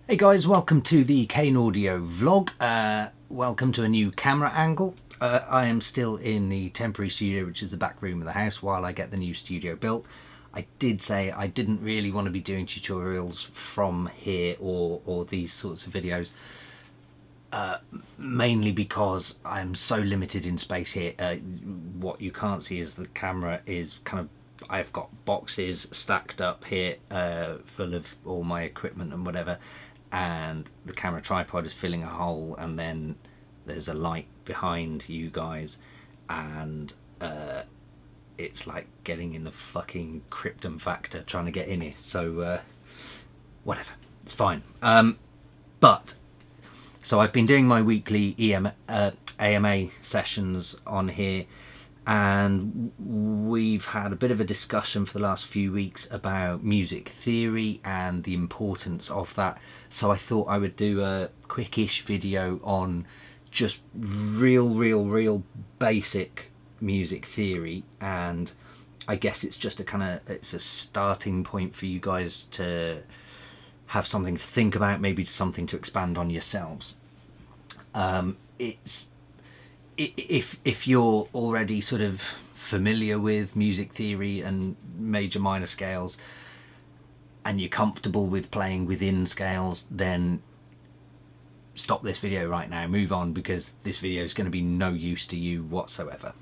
Hey guys, welcome to the Kane Audio vlog. Welcome to a new camera angle. I am still in the temporary studio, which is the back room of the house, while I get the new studio built. I did say I didn't really want to be doing tutorials from here or these sorts of videos, mainly because I'm so limited in space here. What you can't see is the camera is kind of, I've got boxes stacked up here full of all my equipment and whatever, and the camera tripod is filling a hole, and then there's a light behind you guys, and it's like getting in the fucking Krypton factor trying to get in here. So whatever, it's fine. So I've been doing my weekly AMA sessions on here, and we've had a bit of a discussion for the last few weeks about music theory and the importance of that. So I thought I would do a quickish video on just real basic music theory, and I guess it's just it's a starting point for you guys to have something to think about, maybe something to expand on yourselves. If you're already sort of familiar with music theory and major minor scales, and you're comfortable with playing within scales, then stop this video right now, move on, because this video is going to be no use to you whatsoever.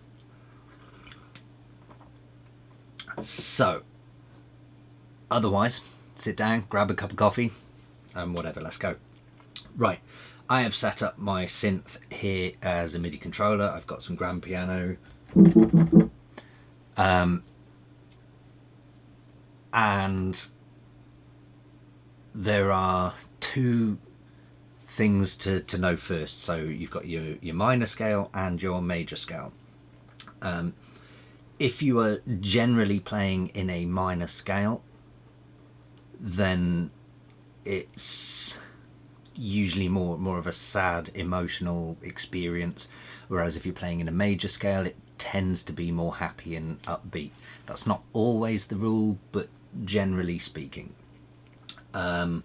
So otherwise, sit down, grab a cup of coffee, and whatever, let's go. Right, I have set up my synth here as a MIDI controller. I've got some grand piano, and there are two things to know first. So you've got your minor scale and your major scale. If you are generally playing in a minor scale, then it's usually more of a sad emotional experience, whereas if you're playing in a major scale, it tends to be more happy and upbeat. That's not always the rule, but generally speaking. And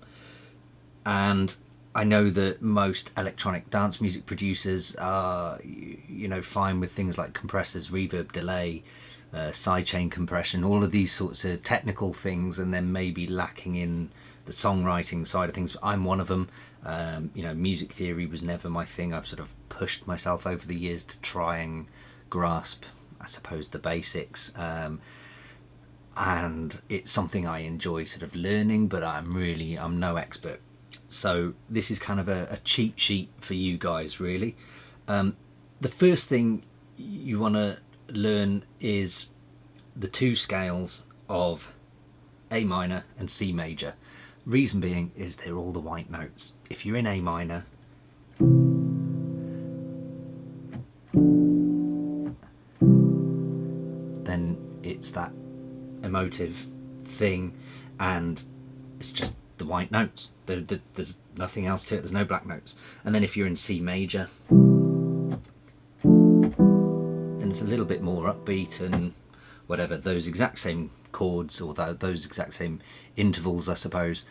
I know that most electronic dance music producers are, fine with things like compressors, reverb, delay, sidechain compression, all of these sorts of technical things, and then maybe lacking in the songwriting side of things. I'm one of them. Music theory was never my thing. I've sort of pushed myself over the years to try and grasp, I suppose, the basics, and it's something I enjoy sort of learning, but I'm no expert. So this is kind of a cheat sheet for you guys, really. The first thing you want to learn is the two scales of A minor and C major. Reason being is they're all the white notes. If you're in A minor, then it's that emotive thing, and it's just the white notes. There's nothing else to it. There's no black notes. And then if you're in C major, then it's a little bit more upbeat and whatever, those exact same chords, or those exact same intervals, I suppose,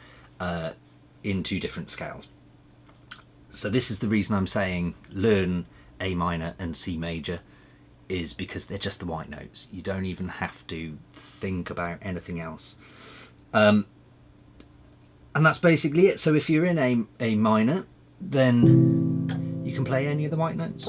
in two different scales. So this is the reason I'm saying learn A minor and C major, is because they're just the white notes. You don't even have to think about anything else. And that's basically it. So if you're in A minor, then you can play any of the white notes.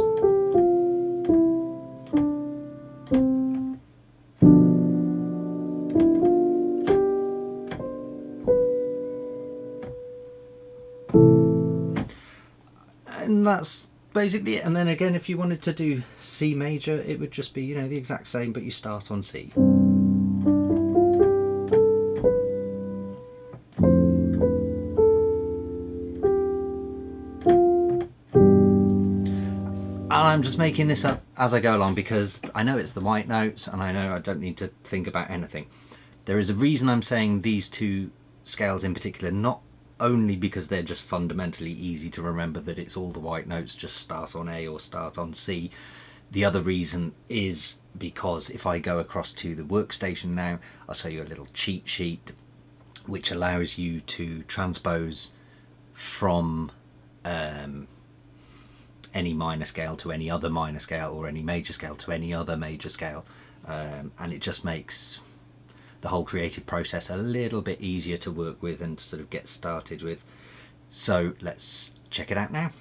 And that's basically it. And then again, if you wanted to do C major, it would just be, the exact same, but you start on C. And I'm just making this up as I go along, because I know it's the white notes, and I know I don't need to think about anything. There is a reason I'm saying these two scales in particular, not only because they're just fundamentally easy to remember that it's all the white notes, just start on A or start on C. The other reason is because if I go across to the workstation now, I'll show you a little cheat sheet which allows you to transpose from any minor scale to any other minor scale, or any major scale to any other major scale, and it just makes the whole creative process a little bit easier to work with and to sort of get started with. So let's check it out now.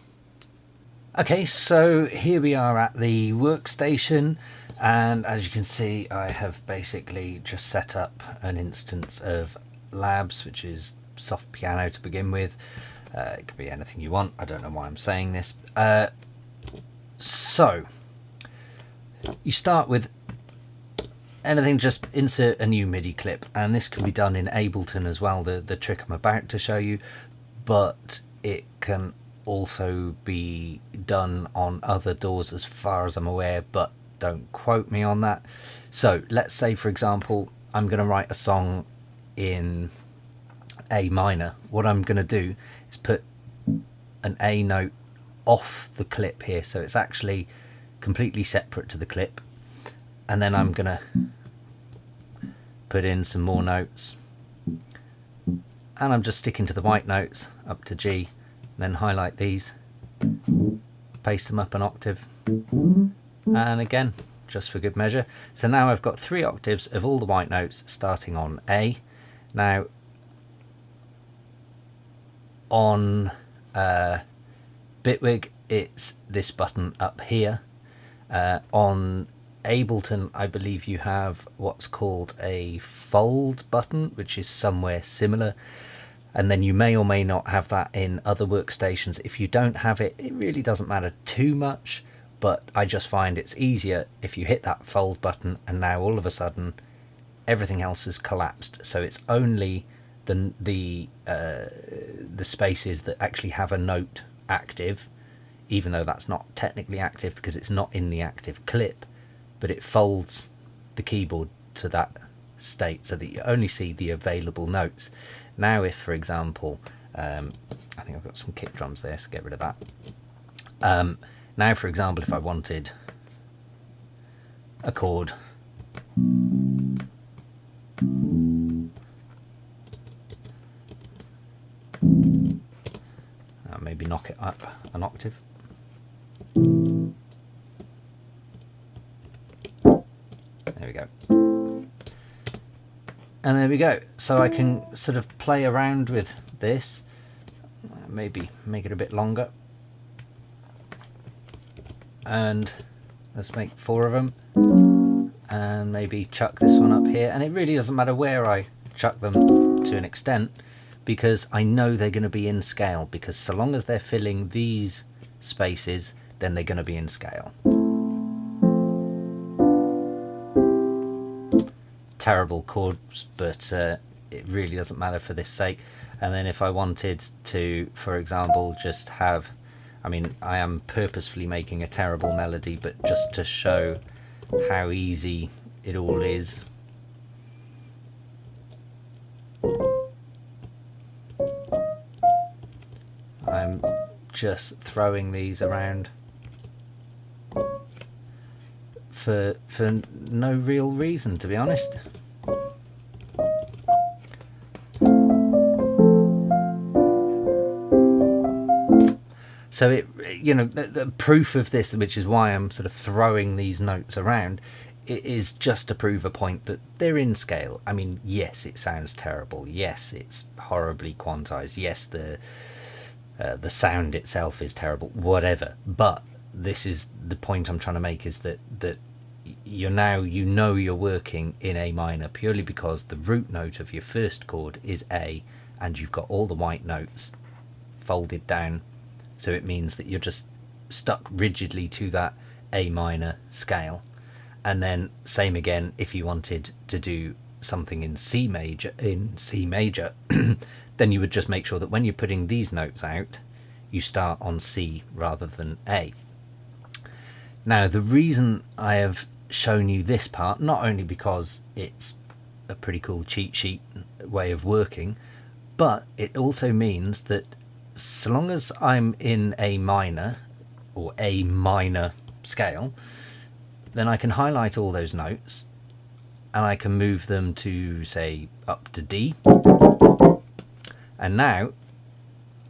Okay, so here we are at the workstation, and as you can see, I have basically just set up an instance of Labs, which is soft piano to begin with. It could be anything you want. I don't know why I'm saying this. So you start with anything, just insert a new MIDI clip, and this can be done in Ableton as well, the trick I'm about to show you, but it can also be done on other DAWs as far as I'm aware, but don't quote me on that. So let's say, for example, I'm going to write a song in A minor. What I'm going to do is put an A note off the clip here, so it's actually completely separate to the clip, and then I'm going to put in some more notes, and I'm just sticking to the white notes up to G, then highlight these, paste them up an octave, and again, just for good measure. So now I've got 3 octaves of all the white notes starting on A. Now on Bitwig it's this button up here. On Ableton I believe you have what's called a fold button, which is somewhere similar, and then you may or may not have that in other workstations. If you don't have it, it really doesn't matter too much, but I just find it's easier if you hit that fold button, and now all of a sudden everything else is collapsed. So it's only the spaces that actually have a note active, even though that's not technically active because it's not in the active clip, but it folds the keyboard to that state so that you only see the available notes. Now if, for example, I think I've got some kick drums there, so get rid of that. Now, for example, if I wanted a chord, maybe knock it up an octave. There we go. And there we go. So I can sort of play around with this, maybe make it a bit longer, and let's make 4 of them, and maybe chuck this one up here. And it really doesn't matter where I chuck them to an extent, because I know they're going to be in scale, because so long as they're filling these spaces, then they're going to be in scale. Terrible chords, but it really doesn't matter for this sake. And then if I wanted to, for example, just have, I mean, I am purposefully making a terrible melody, but just to show how easy it all is. I'm just throwing these around for no real reason, to be honest. So it, you know, the proof of this, which is why I'm sort of throwing these notes around, it is just to prove a point that they're in scale. I mean, yes, it sounds terrible. Yes, it's horribly quantized. Yes, the sound itself is terrible. Whatever. But this is the point I'm trying to make, is that you're now, you know, you're working in A minor purely because the root note of your first chord is A, and you've got all the white notes folded down. So it means that you're just stuck rigidly to that A minor scale. And then same again if you wanted to do something in C major, then you would just make sure that when you're putting these notes out, you start on C rather than A. Now the reason I have shown you this part, not only because it's a pretty cool cheat sheet way of working, but it also means that so long as I'm in A minor or A minor scale, then I can highlight all those notes and I can move them to, say, up to D. And now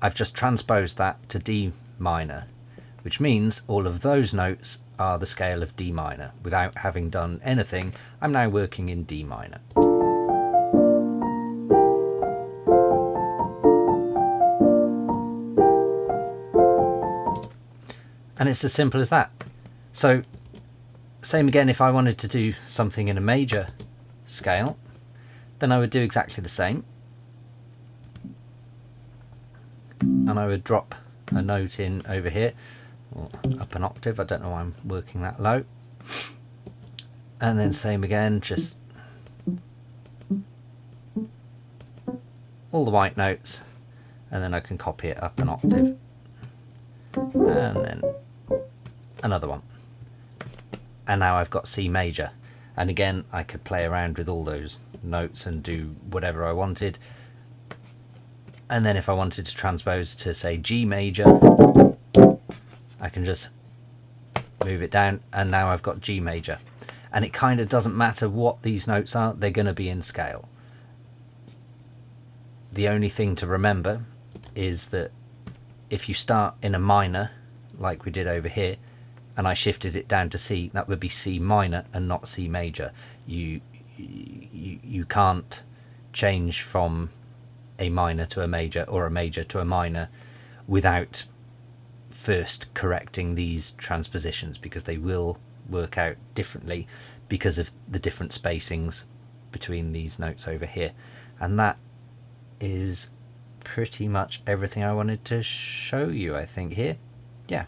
I've just transposed that to D minor, which means all of those notes are the scale of D minor. Without having done anything, I'm now working in D minor. And it's as simple as that. So same again, if I wanted to do something in a major scale, then I would do exactly the same. And I would drop a note in over here, or up an octave. I don't know why I'm working that low. And then same again, just all the white notes, and then I can copy it up an octave, and then another one. And now I've got C major. And again, I could play around with all those notes and do whatever I wanted. And then if I wanted to transpose to, say, G major, I can just move it down, and now I've got G major. And it kind of doesn't matter what these notes are, they're going to be in scale. The only thing to remember is that if you start in a minor, like we did over here, and I shifted it down to C, that would be C minor and not C major. You can't change from a minor to a major or a major to a minor without first correcting these transpositions, because they will work out differently because of the different spacings between these notes over here. And that is pretty much everything I wanted to show you, I think, here. Yeah.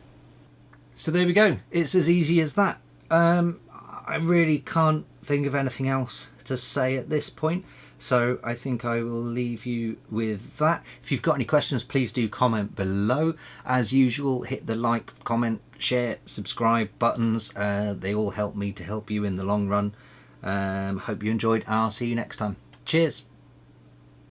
So there we go. It's as easy as that. I really can't think of anything else to say at this point. So I think I will leave you with that. If you've got any questions, please do comment below. As usual, hit the like, comment, share, subscribe buttons. They all help me to help you in the long run. Hope you enjoyed. I'll see you next time. Cheers.